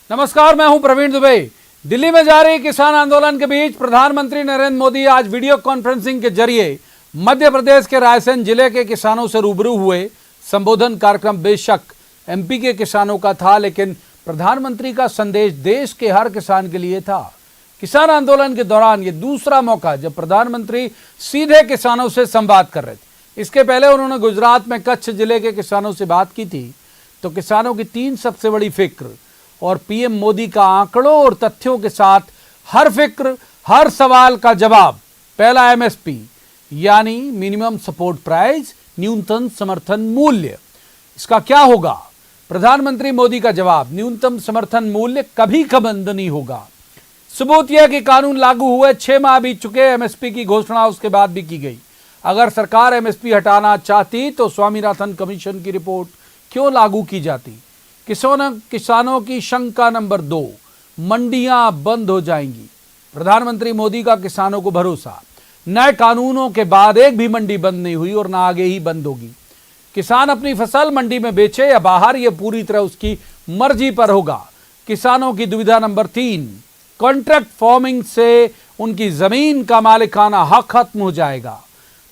नमस्कार, मैं हूं प्रवीण दुबे। दिल्ली में जारी किसान आंदोलन के बीच प्रधानमंत्री नरेंद्र मोदी आज वीडियो कॉन्फ्रेंसिंग के जरिए मध्य प्रदेश के रायसेन जिले के किसानों से रूबरू हुए। संबोधन कार्यक्रम बेशक एमपी के किसानों का था, लेकिन प्रधानमंत्री का संदेश देश के हर किसान के लिए था। किसान आंदोलन के दौरान ये दूसरा मौका जब प्रधानमंत्री सीधे किसानों से संवाद कर रहे थे। इसके पहले उन्होंने गुजरात में कच्छ जिले के किसानों से बात की थी, तो किसानों की 3 सबसे बड़ी फिक्र और पीएम मोदी का आंकड़ों और तथ्यों के साथ हर फिक्र, हर सवाल का जवाब। पहला एमएसपी यानी मिनिमम सपोर्ट प्राइस, न्यूनतम समर्थन मूल्य। इसका क्या होगा? प्रधानमंत्री मोदी का जवाब, न्यूनतम समर्थन मूल्य कभी बंद नहीं होगा। सबूत यह कि कानून लागू हुए 6 माह बीत चुके, एमएसपी की घोषणा उसके बाद भी की गई। अगर सरकार एमएसपी हटाना चाहती तो स्वामीनाथन कमीशन की रिपोर्ट क्यों लागू की जाती? किसानों की शंका नंबर 2, मंडियां बंद हो जाएंगी। प्रधानमंत्री मोदी का किसानों को भरोसा, नए कानूनों के बाद एक भी मंडी बंद नहीं हुई और ना आगे ही बंद होगी। किसान अपनी फसल मंडी में बेचे या बाहर, यह पूरी तरह उसकी मर्जी पर होगा। किसानों की दुविधा नंबर 3, कॉन्ट्रैक्ट फार्मिंग से उनकी जमीन का मालिकाना हक खत्म हो जाएगा।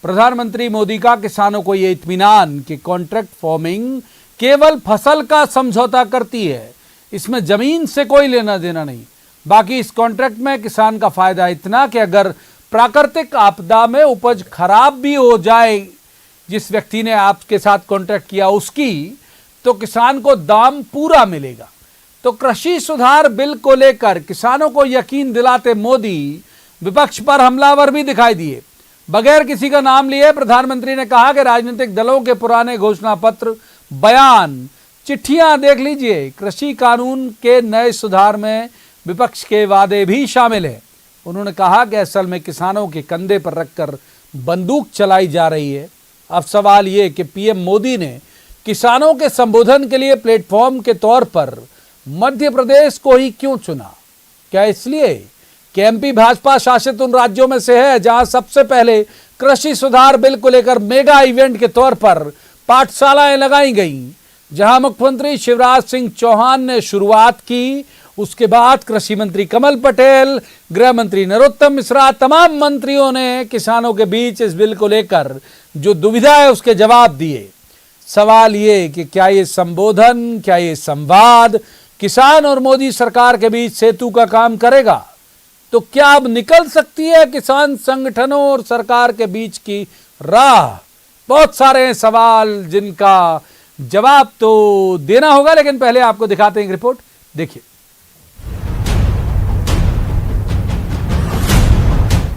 प्रधानमंत्री मोदी का किसानों को यह इत्मीनान कि कॉन्ट्रैक्ट फार्मिंग केवल फसल का समझौता करती है, इसमें जमीन से कोई लेना देना नहीं। बाकी इस कॉन्ट्रैक्ट में किसान का फायदा इतना कि अगर प्राकृतिक आपदा में उपज खराब भी हो जाए, जिस व्यक्ति ने आपके साथ कॉन्ट्रैक्ट किया उसकी, तो किसान को दाम पूरा मिलेगा। तो कृषि सुधार बिल को लेकर किसानों को यकीन दिलाते मोदी विपक्ष पर हमलावर भी दिखाई दिए। बगैर किसी का नाम लिए प्रधानमंत्री ने कहा कि राजनीतिक दलों के पुराने घोषणा पत्र, बयान, चिट्ठियां देख लीजिए। कृषि कानून के नए सुधार में विपक्ष के वादे भी शामिल हैं। उन्होंने कहा कि असल में किसानों के कंधे पर रखकर बंदूक चलाई जा रही है। अब सवाल ये कि पीएम मोदी ने किसानों के संबोधन के लिए प्लेटफॉर्म के तौर पर मध्य प्रदेश को ही क्यों चुना? क्या इसलिए कि एमपी भाजपा शासित उन राज्यों में से है जहां सबसे पहले कृषि सुधार बिल को लेकर मेगा इवेंट के तौर पर पाठशालाएं लगाई गई, जहां मुख्यमंत्री शिवराज सिंह चौहान ने शुरुआत की। उसके बाद कृषि मंत्री कमल पटेल, गृह मंत्री नरोत्तम मिश्रा, तमाम मंत्रियों ने किसानों के बीच इस बिल को लेकर जो दुविधा है उसके जवाब दिए। सवाल ये कि क्या ये संबोधन, क्या ये संवाद किसान और मोदी सरकार के बीच सेतु का काम करेगा? तो क्या अब निकल सकती है किसान संगठनों और सरकार के बीच की राह? बहुत सारे सवाल जिनका जवाब तो देना होगा, लेकिन पहले आपको दिखाते हैं एक रिपोर्ट, देखिए।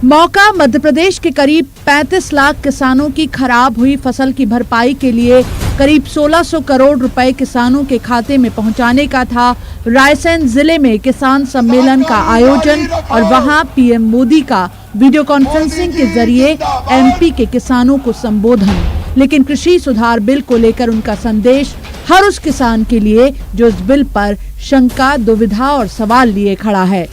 मौका मध्य प्रदेश के करीब 35 लाख किसानों की खराब हुई फसल की भरपाई के लिए करीब 1600 करोड़ रुपए किसानों के खाते में पहुंचाने का था। रायसेन जिले में किसान सम्मेलन का आयोजन और वहां पीएम मोदी का वीडियो कॉन्फ्रेंसिंग के जरिए एमपी के किसानों को संबोधन। लेकिन कृषि सुधार बिल को लेकर उनका संदेश हर उस किसान के लिए जो इस बिल पर शंका, दुविधा और सवाल लिए खड़ा है।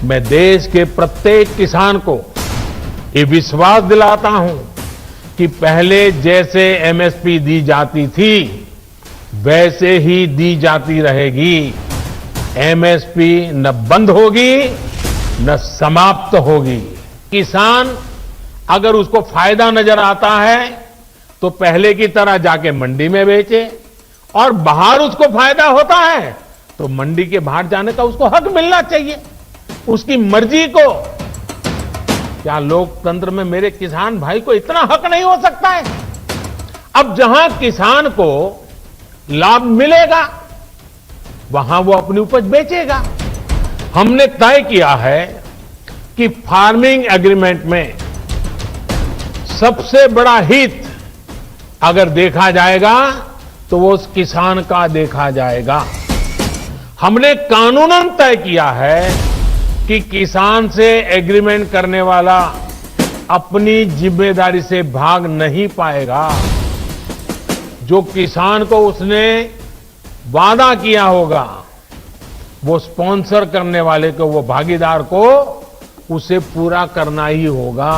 मैं देश के प्रत्येक किसान को ये विश्वास दिलाता हूं कि पहले जैसे एमएसपी दी जाती थी वैसे ही दी जाती रहेगी। एमएसपी न बंद होगी न समाप्त होगी। किसान अगर उसको फायदा नजर आता है तो पहले की तरह जाके मंडी में बेचे, और बाहर उसको फायदा होता है तो मंडी के बाहर जाने का उसको हक मिलना चाहिए, उसकी मर्जी को। क्या लोकतंत्र में मेरे किसान भाई को इतना हक नहीं हो सकता है? अब जहां किसान को लाभ मिलेगा वहां वो अपनी उपज बेचेगा। हमने तय किया है कि फार्मिंग एग्रीमेंट में सबसे बड़ा हित अगर देखा जाएगा तो वो उस किसान का देखा जाएगा। हमने कानूनन तय किया है कि किसान से एग्रीमेंट करने वाला अपनी जिम्मेदारी से भाग नहीं पाएगा। जो किसान को उसने वादा किया होगा वो स्पॉन्सर करने वाले को, वो भागीदार को उसे पूरा करना ही होगा।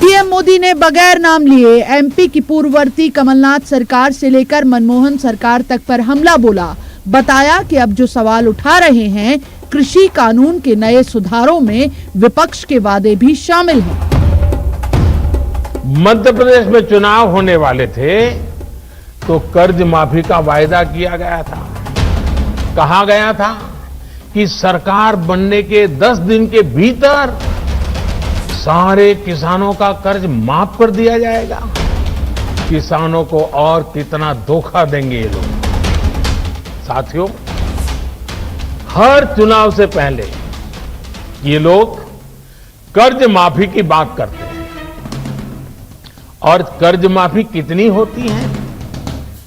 पीएम मोदी ने बगैर नाम लिए एमपी की पूर्ववर्ती कमलनाथ सरकार से लेकर मनमोहन सरकार तक पर हमला बोला। बताया कि अब जो सवाल उठा रहे हैं, कृषि कानून के नए सुधारों में विपक्ष के वादे भी शामिल हैं। मध्य प्रदेश में चुनाव होने वाले थे तो कर्ज माफी का वायदा किया गया था। कहा गया था कि सरकार बनने के 10 दिन के भीतर सारे किसानों का कर्ज माफ कर दिया जाएगा। किसानों को और कितना धोखा देंगे ये लोग। साथियों, हर चुनाव से पहले ये लोग कर्ज माफी की बात करते हैं। और कर्ज माफी कितनी होती है?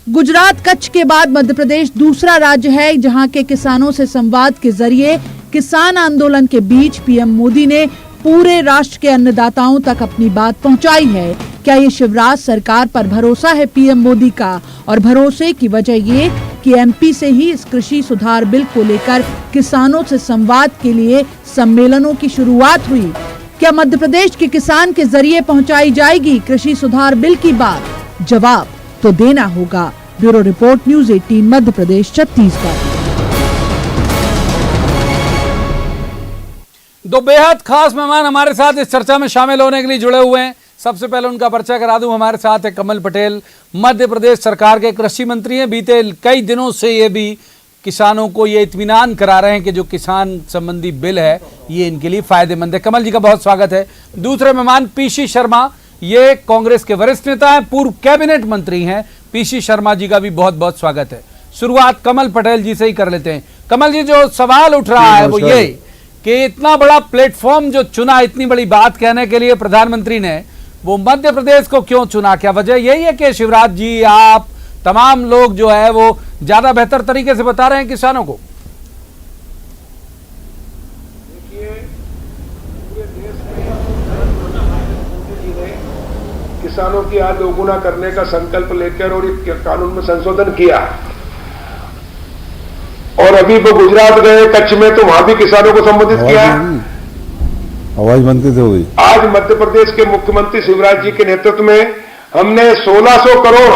गुजरात कच्छ के बाद मध्य प्रदेश दूसरा राज्य है जहां के किसानों से संवाद के जरिए किसान आंदोलन के बीच पीएम मोदी ने पूरे राष्ट्र के अन्नदाताओं तक अपनी बात पहुंचाई है। क्या ये शिवराज सरकार पर भरोसा है पीएम मोदी का? और भरोसे की वजह ये कि एमपी से ही इस कृषि सुधार बिल को लेकर किसानों से संवाद के लिए सम्मेलनों की शुरुआत हुई। क्या मध्य प्रदेश के किसान के जरिए पहुंचाई जाएगी कृषि सुधार बिल की बात? जवाब तो देना होगा। Bureau report, news 18 Madhya Pradesh Chhattisgarh. दो बेहद खास मेहमान हमारे साथ इस चर्चा में शामिल होने के लिए जुड़े हुए हैं। सबसे पहले उनका परिचय करा दूं। हमारे साथ है कमल पटेल, मध्य प्रदेश सरकार के कृषि मंत्री हैं। बीते कई दिनों से ये भी किसानों को ये इत्मीनान करा रहे हैं कि जो किसान संबंधी बिल है ये इनके लिए फायदेमंद है। कमल जी का बहुत स्वागत है। दूसरे मेहमान पीसी शर्मा, ये कांग्रेस के वरिष्ठ नेता हैं, पूर्व कैबिनेट मंत्री हैं। पीसी शर्मा जी का भी बहुत बहुत स्वागत है। शुरुआत कमल पटेल जी से ही कर लेते हैं। कमल जी, जो सवाल उठ रहा है वो ये कि इतना बड़ा प्लेटफॉर्म जो चुना, इतनी बड़ी बात कहने के लिए प्रधानमंत्री ने, वो मध्य प्रदेश को क्यों चुना? क्या वजह यही है कि शिवराज जी, आप तमाम लोग जो है वो ज्यादा बेहतर तरीके से बता रहे हैं किसानों को? देखिए, पूरे देश में किसानों की आय दोगुना करने का संकल्प लेकर और इस कानून में संशोधन किया। और अभी वो गुजरात गए, कच्छ में, तो वहां भी किसानों को संबोधित किया। आवाज बनती हो गई। आज मध्य प्रदेश के मुख्यमंत्री शिवराज जी के नेतृत्व में हमने 1600 करोड़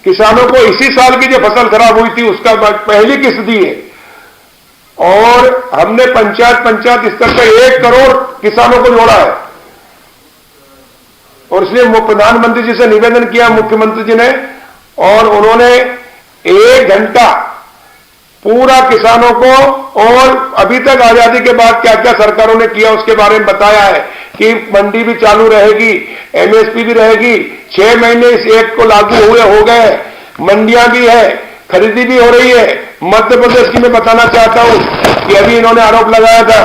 किसानों को इसी साल की जो फसल खराब हुई थी उसका पहली किस्त दी है। और हमने पंचायत स्तर पर 1 करोड़ किसानों को जोड़ा है। और इसलिए प्रधानमंत्री जी से निवेदन किया मुख्यमंत्री जी ने, और उन्होंने 1 घंटा पूरा किसानों को, और अभी तक आजादी के बाद क्या क्या सरकारों ने किया उसके बारे में बताया है कि मंडी भी चालू रहेगी, एमएसपी भी रहेगी। 6 महीने इस एक्ट को लागू हुए हो गए, मंडियां भी है, खरीदी भी हो रही है। मध्य प्रदेश की मैं बताना चाहता हूं कि अभी इन्होंने आरोप लगाया था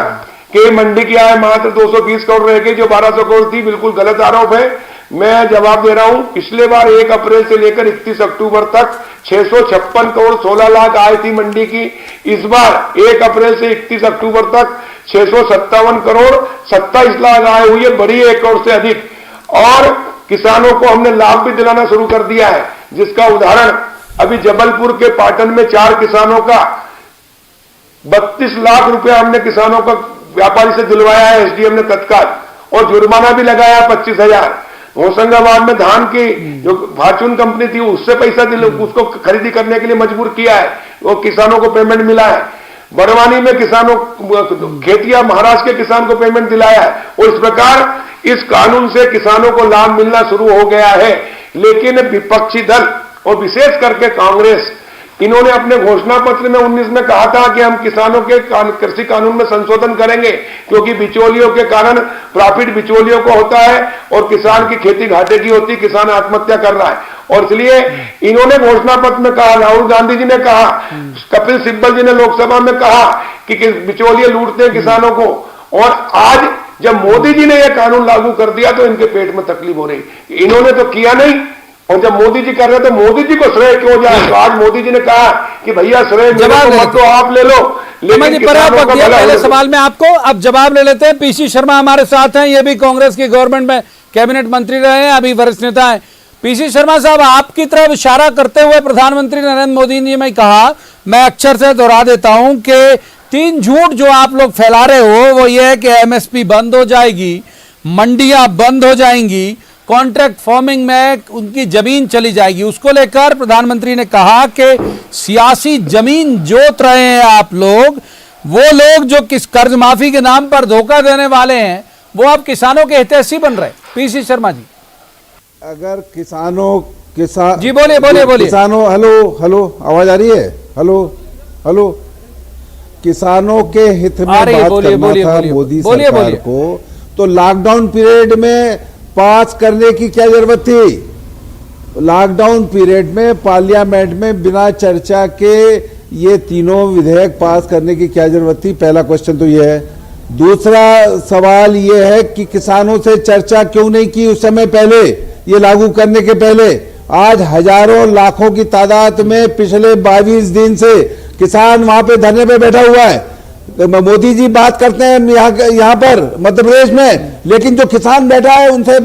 कि मंडी की आय मात्र 220 करोड़ रहेगी, जो 1200 करोड़ थी। बिल्कुल गलत आरोप है। मैं जवाब दे रहा हूं। पिछले बार 1 अप्रैल से लेकर 31 अक्टूबर तक 656 करोड़ 16 लाख आय थी मंडी की। इस बार 1 अप्रैल से 31 अक्टूबर तक 657 करोड़ 27 लाख आय हुई है, बड़ी 1 करोड़ से अधिक। और किसानों को हमने लाभ भी दिलाना शुरू कर दिया है, जिसका उदाहरण अभी जबलपुर के पाटन में 4 किसानों का 32 लाख रुपया हमने किसानों का व्यापारी से दिलवाया है एसडीएम ने तत्काल, और जुर्माना भी लगाया 25,000। होशंगाबाद में धान की जो फॉर्चून कंपनी थी उससे पैसा उसको खरीदी करने के लिए मजबूर किया है, वो किसानों को पेमेंट मिला है। बड़वानी में किसानों, खेतिया महाराष्ट्र के किसान को पेमेंट दिलाया है। और इस प्रकार इस कानून से किसानों को लाभ मिलना शुरू हो गया है। लेकिन विपक्षी दल और विशेष करके कांग्रेस, इन्होंने अपने घोषणा पत्र में 19 में कहा था कि हम किसानों के कृषि कानून में संशोधन करेंगे, क्योंकि बिचौलियों के कारण प्रॉफिट बिचौलियों को होता है और किसान की खेती घाटे की होती, किसान आत्महत्या कर रहा है। और इसलिए इन्होंने घोषणा पत्र में कहा, राहुल गांधी जी ने कहा, कपिल सिब्बल जी ने लोकसभा में कहा कि बिचौलिए लूटते हैं किसानों को। और आज जब मोदी जी ने यह कानून लागू कर दिया तो इनके पेट में तकलीफ हो रही। इन्होंने तो किया नहीं, और जब मोदी जी कर रहे तो मोदी जी को श्रेय क्यों जाए? तो आज मोदी जी ने कहा कि भैया श्रेय मत तो आप ले लो, लेकिन पहले सवाल में आपको अब जवाब ले लेते हैं। पीसी शर्मा हमारे साथ हैं, ये भी कांग्रेस की गवर्नमेंट में कैबिनेट मंत्री रहे हैं, अभी वरिष्ठ नेता हैं। पीसी शर्मा साहब, आपकी तरफ इशारा करते हुए प्रधानमंत्री नरेंद्र मोदी ने मैं कहा, मैं अक्षर से दोहरा देता हूं कि 3 झूठ जो आप लोग फैला रहे हो वो ये है कि एमएसपी बंद हो जाएगी, मंडियां बंद हो जाएंगी, कॉन्ट्रैक्ट फार्मिंग में उनकी जमीन चली जाएगी। उसको लेकर प्रधानमंत्री ने कहा कि सियासी जमीन जोत रहे हैं आप लोग, वो लोग जो किस कर्ज माफी के नाम पर धोखा देने वाले हैं वो अब किसानों के हितैषी बन रहे। पीसी शर्मा जी, अगर किसान जी बोलिए बोलिए बोलिए। किसानों, हेलो आवाज आ रही है? हेलो किसानों के हित में बात करना था मोदी सरकार को, तो लॉकडाउन पीरियड में पास करने की क्या जरूरत थी? लॉकडाउन पीरियड में पार्लियामेंट में बिना चर्चा के ये तीनों विधेयक पास करने की क्या जरूरत थी? पहला क्वेश्चन तो ये है। दूसरा सवाल ये है कि किसानों से चर्चा क्यों नहीं की उस समय पहले, ये लागू करने के पहले? आज हजारों लाखों की तादाद में पिछले 22 दिन से किसान वहां पे धरने पे बैठा हुआ है। मोदी जी बात करते हैं यहाँ पर मध्य प्रदेश में, लेकिन जो किसान बैठा है उनसे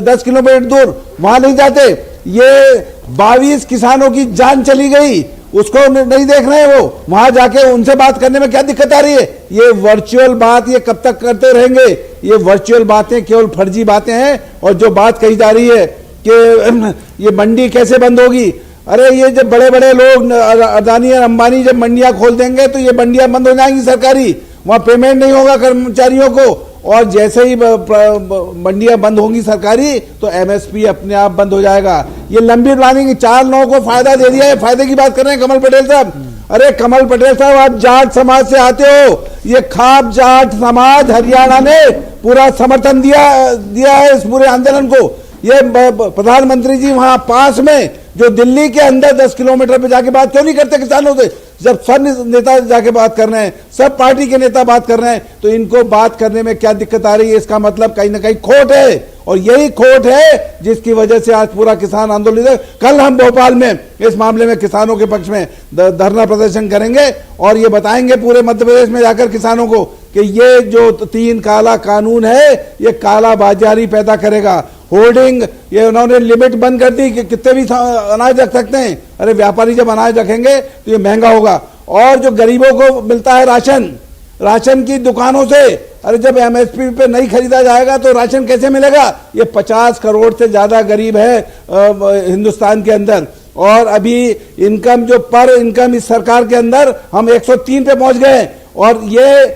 10 किलोमीटर दूर वहां नहीं जाते। ये 22 किसानों की जान चली गई, उसको नहीं देख रहे हैं। वो वहां जाके उनसे बात करने में क्या दिक्कत आ रही है? ये वर्चुअल बात ये कब तक करते रहेंगे? ये वर्चुअल बातें केवल फर्जी बातें हैं। और जो बात कही जा रही है कि ये मंडी कैसे बंद होगी, अरे ये जब बड़े बड़े लोग अदानी और अंबानी जब मंडियां खोल देंगे तो ये मंडियां बंद हो जाएंगी सरकारी, वहां पेमेंट नहीं होगा कर्मचारियों को। और जैसे ही मंडियां बंद होंगी सरकारी तो एमएसपी अपने आप बंद हो जाएगा। ये लंबी प्लानिंग, 4 लोगों को फायदा दे दिया है। फायदे की बात कर रहे हैं कमल पटेल साहब। अरे कमल पटेल साहब, आप जाट समाज से आते हो, ये खाप जाट समाज हरियाणा ने पूरा समर्थन दिया है इस पूरे आंदोलन को। ये प्रधानमंत्री जी वहां पास में जो दिल्ली के अंदर 10 किलोमीटर पे जाके बात क्यों नहीं करते किसानों से? जब सब नेता जाके बात कर रहे हैं, सब पार्टी के नेता बात कर रहे हैं, तो इनको बात करने में क्या दिक्कत आ रही है? इसका मतलब कहीं ना कहीं खोट है, और यही खोट है जिसकी वजह से आज पूरा किसान आंदोलन। कल हम भोपाल में इस मामले में किसानों के पक्ष में धरना प्रदर्शन करेंगे और ये बताएंगे पूरे मध्य प्रदेश में जाकर किसानों को कि ये जो 3 काला कानून है ये काला बाजारी पैदा करेगा। होर्डिंग, ये उन्होंने लिमिट बंद कर दी कि कितने भी अनाज रख सकते हैं। अरे व्यापारी जब अनाज रखेंगे तो ये महंगा होगा। और जो गरीबों को मिलता है राशन की दुकानों से, अरे जब एमएसपी पे नहीं खरीदा जाएगा तो राशन कैसे मिलेगा? ये 50 करोड़ से ज्यादा गरीब है हिंदुस्तान के अंदर, और अभी इनकम जो पर इनकम इस सरकार के अंदर हम 103 पे पहुंच गए। और ये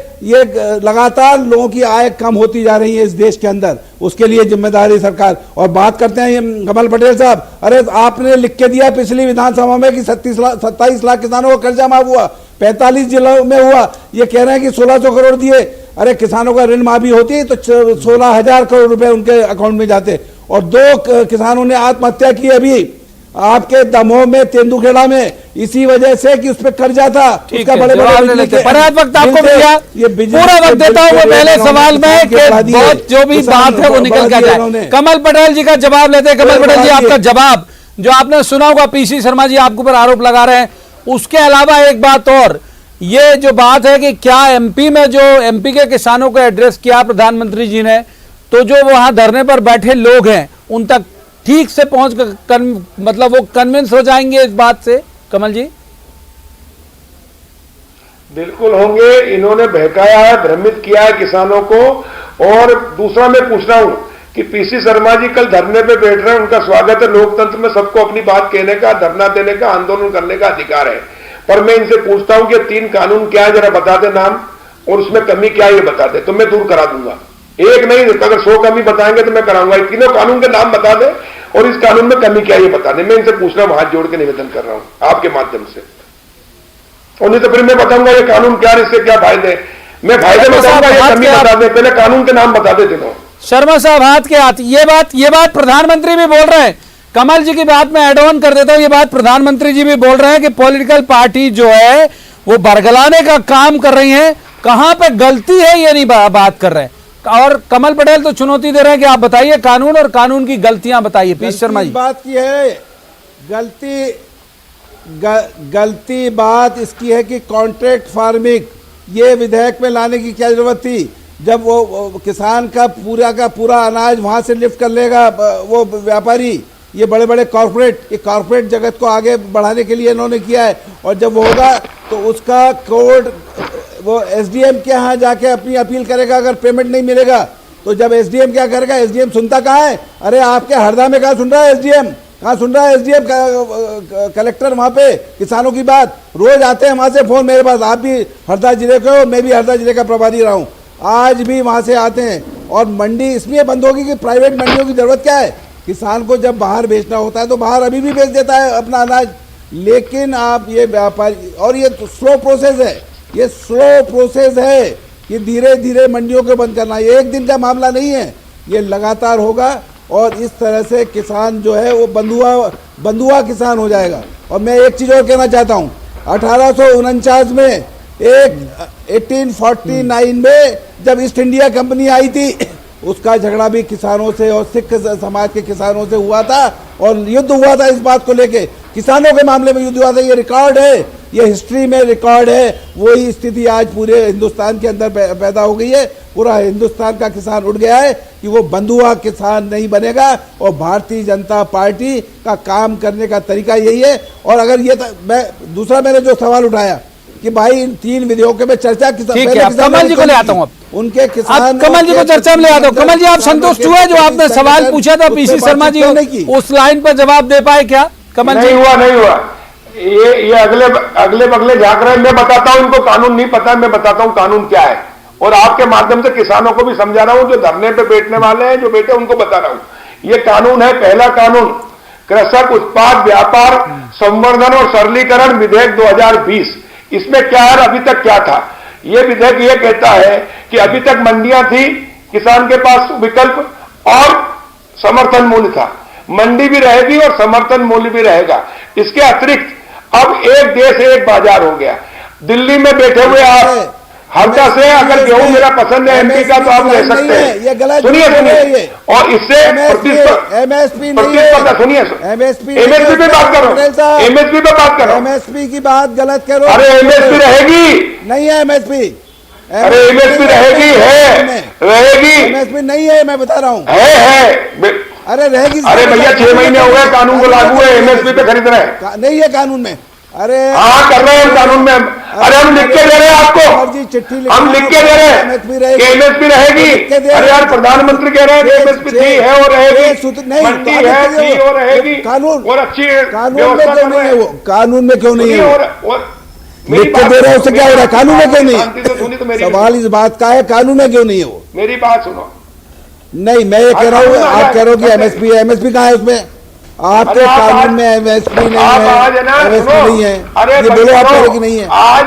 लगातार लोगों की आय कम होती जा रही है इस देश के अंदर, उसके लिए जिम्मेदारी सरकार। और बात करते हैं कमल पटेल साहब, अरे आपने लिख के दिया पिछली विधानसभा में कि 27 लाख किसानों को कर्जा माफ हुआ, 45 जिलों में हुआ। ये कह रहे हैं कि 1600 करोड़ दिए। अरे किसानों का ऋण माफी होती तो 16,000 करोड़ रुपए उनके अकाउंट में जाते। और 2 किसानों ने आत्महत्या की अभी आपके दमोह में, तेंदुखेड़ा में, इसी वजह से कि उस पर कर्जा था। उसका बड़े पर्याप्त वक्त आपको मिला, पूरा वक्त देता हूं। पहले सवाल में कि बहुत जो भी बात है वो निकल कर जाए। कमल पटेल जी का जवाब लेते हैं। कमल पटेल जी, आपका जवाब जो आपने सुना होगा, पीसी शर्मा जी आपके ऊपर आरोप लगा रहे हैं, उसके अलावा एक बात और, ये जो बात है कि क्या एमपी में जो एमपी के किसानों को एड्रेस किया प्रधानमंत्री जी ने, तो जो वहां धरने पर बैठे लोग हैं उन तक ठीक से पहुंच मतलब वो कन्विंस हो जाएंगे इस बात से? कमल जी बिल्कुल होंगे। इन्होंने बहकाया है, भ्रमित किया है किसानों को। और दूसरा मैं पूछ रहा हूं कि पीसी शर्मा जी कल धरने पे बैठ रहे हैं, उनका स्वागत है। लोकतंत्र में सबको अपनी बात कहने का, धरना देने का, आंदोलन करने का अधिकार है। पर मैं इनसे पूछता हूं कि 3 कानून क्या है, जरा बता दे नाम, और उसमें कमी क्या है ये बता दे, तो मैं दूर करा दूंगा। एक नहीं, अगर 100 कमी बताएंगे तो मैं कराऊंगा। तीनों कानून के नाम बता दे और इस कानून में कमी क्या है ये बता दे। मैं इनसे पूछ रहा हूं, हाथ जोड़ के निवेदन कर रहा हूं आपके माध्यम से। और नहीं तो फिर मैं बताऊंगा ये कानून क्या है, इससे क्या फायदे। मैं फायदे बताऊंगा, ये कमी बता दे। पहले कानून के नाम बता दे तीनों। शर्मा साहब हाथ के हाथ, ये बात प्रधानमंत्री भी बोल रहे हैं। कमल जी की बात में एड ऑन कर देता हूं, ये बात प्रधानमंत्री जी भी बोल रहे हैं कि पॉलिटिकल पार्टी जो है वो बरगलाने का काम कर रही है। कहां पे गलती है ये नहीं बात कर रहे हैं। और कमल पटेल तो चुनौती दे रहे हैं कि आप बताइए कानून और कानून की गलतियां बताइए। पीसी शर्मा जी, बात की है गलती बात इसकी है कि कॉन्ट्रैक्ट फार्मिंग ये विधेयक में लाने की क्या जरूरत थी, जब वो किसान का पूरा अनाज वहां से लिफ्ट कर लेगा वो व्यापारी। ये बड़े बड़े कॉर्पोरेट जगत को आगे बढ़ाने के लिए इन्होंने किया है। और जब वो होगा तो उसका कोड वो एसडीएम के यहाँ जाके अपनी अपील करेगा अगर पेमेंट नहीं मिलेगा। तो जब एसडीएम क्या करेगा, एसडीएम सुनता कहाँ है? अरे आपके हरदा में कहाँ सुन रहा है एसडीएम? कहाँ सुन रहा है एसडीएम? कलेक्टर वहाँ पे किसानों की बात रोज आते हैं वहाँ से फोन मेरे पास। आप भी हरदा जिले के हो, मैं भी हरदा जिले का प्रभारी रहा हूँ, आज भी वहाँ से आते हैं। और मंडी इसलिए बंद होगी कि प्राइवेट मंडियों की जरूरत क्या है? किसान को जब बाहर बेचना होता है तो बाहर अभी भी बेच देता है अपना अनाज। लेकिन आप ये व्यापारी, और ये स्लो प्रोसेस है, ये स्लो प्रोसेस है कि धीरे धीरे मंडियों को बंद करना, ये एक दिन का मामला नहीं है, ये लगातार होगा। और इस तरह से किसान जो है वो बंधुआ किसान हो जाएगा। और मैं एक चीज़ और कहना चाहता हूँ, 1849 में 1849 में जब ईस्ट इंडिया कंपनी आई थी, उसका झगड़ा भी किसानों से और सिख समाज के किसानों से हुआ था, और युद्ध हुआ था इस बात को लेके, किसानों के मामले में युद्ध हुआ था। ये रिकॉर्ड है, ये हिस्ट्री में रिकॉर्ड है। वही स्थिति आज पूरे हिंदुस्तान के अंदर पैदा हो गई है। पूरा हिंदुस्तान का किसान उठ गया है कि वो बंधुआ किसान नहीं बनेगा, और भारतीय जनता पार्टी का काम करने का तरीका यही है। और अगर ये दूसरा मैंने जो सवाल उठाया कि भाई इन 3 विधेयकों में चर्चा कमल जी को ले आता हूँ, उनके किसान कमल जी को चर्चा में ले आता हूँ। कमल जी, आप संतुष्ट हुए जो आपने सवाल पूछा था पीसी शर्मा जी उस लाइन पर जवाब दे पाए क्या? कमल जी, नहीं हुआ। ये अगले बगले झांक रहे हैं। मैं बताता हूं, इनको कानून नहीं पता, मैं बताता हूं कानून क्या है, और आपके माध्यम से किसानों को भी समझा रहा हूं, जो धरने पे बैठने वाले हैं, जो बैठे उनको बता रहा हूं। ये कानून है, पहला कानून कृषक उत्पाद व्यापार संवर्धन और सरलीकरण विधेयक 2020। इसमें क्या है, अभी तक क्या था? ये विधेयक ये कहता है कि अभी तक मंडियां थी, किसान के पास विकल्प और समर्थन मूल्य था, मंडी भी रहेगी और समर्थन मूल्य भी रहेगा। इसके अतिरिक्त अब एक देश एक बाजार हो गया। दिल्ली में बैठे हुए आप हरदा से अगर गेहूं मेरा पसंद है एमपी का तो आप ले सकते हैं। सुनिए, और इससे प्रतिस्पर्धा, सुनिए, एमएसपी पे बात करो, एमएसपी पे बात करो, एमएसपी की बात गलत करो। अरे एमएसपी रहेगी, नहीं है एमएसपी, अरे एमएसपी रहेगी, रहेगी, एमएसपी नहीं है, मैं बता रहा हूँ, है। अरे रहेगी। अरे भैया 6 महीने हो गए कानून को लागू है, एमएसपी पे खरीद रहे हैं। नहीं है कानून में। अरे हाँ कर रहे हैं कानून में। अरे हम लिख के दे रहे हैं आपको, हम लिख के दे रहे हैं कि एमएसपी रहेगी। अरे यार प्रधानमंत्री कह रहे हैं कि एमएसपी थी है और रहेगी, मंडी है थी और रहेगी, कानून और अच्छी कानून में क्यों नहीं है वो? कानून में क्यों नहीं है? लिख के दे रहे हैं, उससे क्या हो रहा है? कानून में क्यों नहीं है? सवाल इस बात का है, कानून में क्यों नहीं है वो? मेरी बात सुनो। नहीं, मैं ये कह रहा हूँ, आप कह रहे हो कि एमएसपी है, एमएसपी कहाँ है उसमें? आपके कानून में एमएसपी नहीं है, एमएसपी नहीं है, ये बोलो आप कह रहे कि नहीं है? आज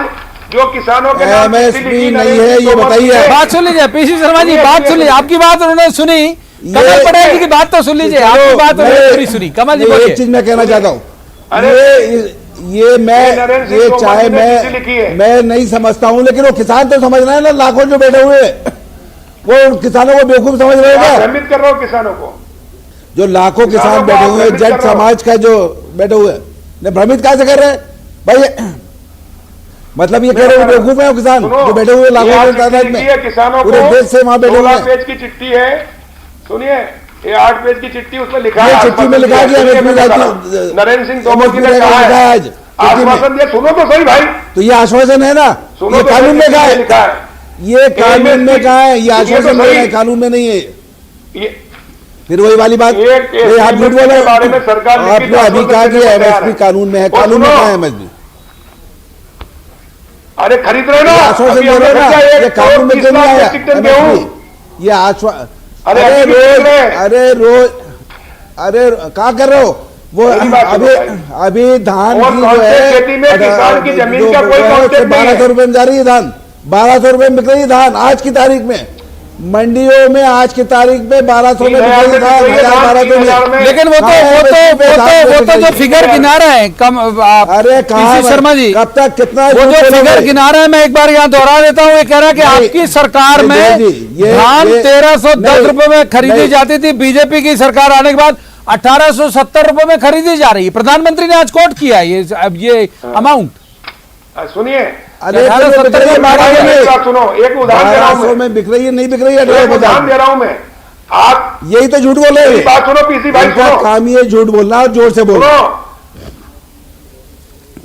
जो किसानों के एमएसपी नहीं है, ये बताइए। बात सुन लीजिए पीसी शर्मा जी, बात सुन लीजिए, आपकी बात उन्होंने सुनी, कमल पटेल जी की बात तो सुन लीजिए, आपकी बात उन्होंने पूरी सुनी। कमल जी एक चीज मैं कहना चाहता हूँ, ये चाहे मैं नहीं समझता हूँ, लेकिन वो किसान तो समझ रहे हैं ना, लाखों जो बैठे हुए वो किसानों को बेवकूफ समझ रहे हैं। भ्रमित कर रहे हो किसानों को, जो लाखों किसान बैठे हुए, जट समाज का जो बैठे हुए, भ्रमित कैसे कर रहे हैं भाई? मतलब ये कह रहे हो बेवकूफ है वो किसान जो बैठे हुए लाखों की तादाद में, किसानों पूरे देश से वहां बैठे हुए हैं। 16 पेज की चिट्ठी है, सुनिए, ये 8 पेज की चिट्ठी, उसमें लिखा है, चिट्ठी में लिखा है नरेंद्र सिंह तोमर जी ने कहा है आज आश्वासन दिया। सुनो तो सही भाई, तो ये आश्वासन है ना, ये कानून में कहा है, ये कानून में कहा है, ये आश्वासन है, कानून में नहीं है। फिर वही वाली बात, आप झूठ बोले, आपने अभी कहा कि एमएसपी कानून में है, कानून में कहा है एमएसपी? अरे खरीद रहे ना, आश्वासन दे रहे ना, ये कानून में क्यों नहीं आया एमएसपी? ये आश्वासन, अरे रोज क्या कर रहे हो? वो अभी धान की जो है किसान की जमीन का कोई 1200 रुपए में जा रही है धान, 1200 रुपए में बिक रही है धान आज की तारीख में, मंडियों में आज की तारीख में 1200 में बिक रही है धान, 1200 में। लेकिन वो तो जो फिगर गिना रहे हैं कम, अरे कहाँ शर्मा जी, कब तक कितना वो जो फिगर गिना रहे हैं, मैं एक बार यहाँ दोहरा देता हूँ, ये कह रहा है कि आपकी सरकार में धान 1310 रुपए में खरीदी जाती थी, बीजेपी की सरकार आने के बाद 1870 रुपए में खरीदी जा रही है। प्रधानमंत्री ने आज कोट किया है ये अमाउंट। सुनिए, अरे 1870 में सुनो, एक उदाहरण दे रहा हूं में बिक रही है, नहीं बिक रही है, उदाहरण दे रहा हूं मैं। आप यही तो झूठ बोले, बात सुनो पीसी भाई, सुनो, काम ये झूठ बोलना और जोर से बोलो।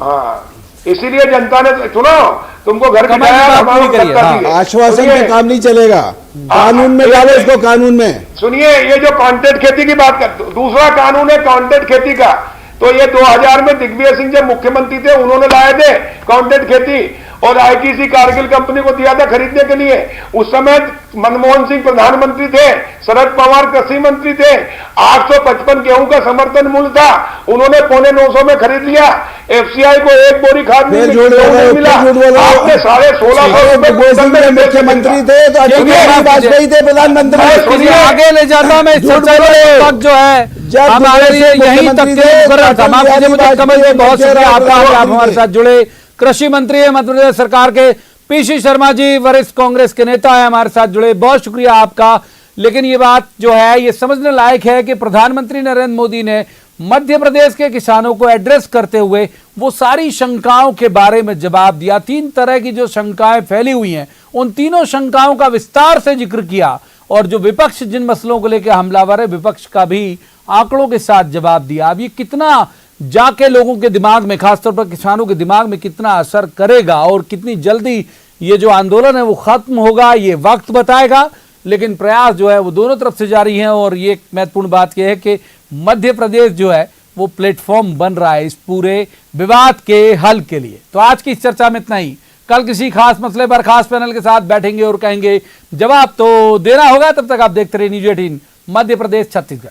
हाँ, इसीलिए जनता ने, सुनो, तुमको घर कमल जी, बिठाया, बात हमारा पूरी करिए, सत्ता हाँ। दी है। आश्वासन सुनिए, पे काम नहीं चलेगा, कानून में डालो इसको, कानून में। सुनिए, ये जो कॉन्टेंट खेती की बात कर, दूसरा कानून है कॉन्टेंट खेती का, तो ये 2000 में दिग्विजय सिंह जब मुख्यमंत्री थे उन्होंने लाए थे कॉन्टेंट खेती, और आईटीसी कारगिल कंपनी को दिया था खरीदने के लिए। उस समय मनमोहन सिंह प्रधानमंत्री थे, शरद पवार कृषि मंत्री थे, 855 गेहूं का समर्थन मूल्य था, उन्होंने 950 में खरीद लिया। एफसीआई को एक बोरी खाद फिर नहीं मिला, आपने 1650 मुख्यमंत्री थे तो अटल बिहारी वाजपेयी थे प्रधानमंत्री। इसलिए आगे ले जाता मैं इस चर्चा में वक्त जो है हमारे लिए यहीं तक के मुकर्रर था। माफ कीजिए मुझे, कमल जी बहुत शुक्रिया आपका कि आप हमारे साथ जुड़े। कृषि मंत्री है मध्य प्रदेश सरकार के पीसी शर्मा जी, वरिष्ठ कांग्रेस के नेता है, हमारे साथ जुड़े, बहुत शुक्रिया आपका। लेकिन ये बात जो है ये समझने लायक है कि प्रधानमंत्री नरेंद्र मोदी ने मध्य प्रदेश के किसानों को एड्रेस करते हुए वो सारी शंकाओं के बारे में जवाब दिया। 3 तरह की जो शंकाएं फैली हुई हैं उन तीनों शंकाओं का विस्तार से जिक्र किया, और जो विपक्ष जिन मसलों को लेकर हमलावर है विपक्ष का भी आंकड़ों के साथ जवाब दिया। अब ये कितना जाके लोगों के दिमाग में, खासतौर पर किसानों के दिमाग में कितना असर करेगा और कितनी जल्दी ये जो आंदोलन है वो खत्म होगा, ये वक्त बताएगा। लेकिन प्रयास जो है वो दोनों तरफ से जारी है, और ये महत्वपूर्ण बात यह है कि मध्य प्रदेश जो है वो प्लेटफॉर्म बन रहा है इस पूरे विवाद के हल के लिए। तो आज की इस चर्चा में इतना ही। कल किसी खास मसले पर खास पैनल के साथ बैठेंगे और कहेंगे जवाब तो देना होगा। तब तक आप देखते रहिए न्यूज़ 18 मध्य प्रदेश छत्तीसगढ़।